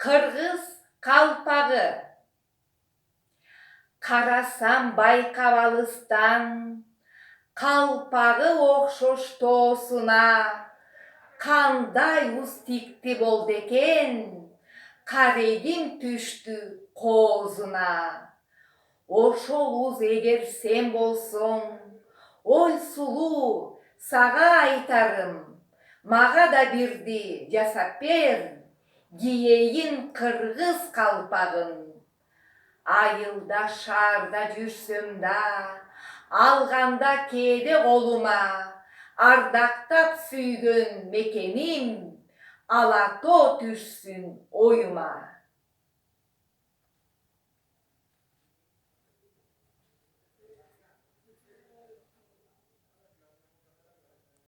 Кыргыз калпагы. Карасам байкап алыстан, калпагы окшош тоосуна. Кандай уз тикти болду экен, карегим түштү коозуна. Ошол уз эгер сен болсоң, ой сулуу, сага айтарым, мага да бирди жасап бер, кийейин кыргыз калпагын. Айылда шаарда жүрсөм да, алганда кээде колума, ардактап сүйгөн мекеним, ала тоо түшсүн оюма.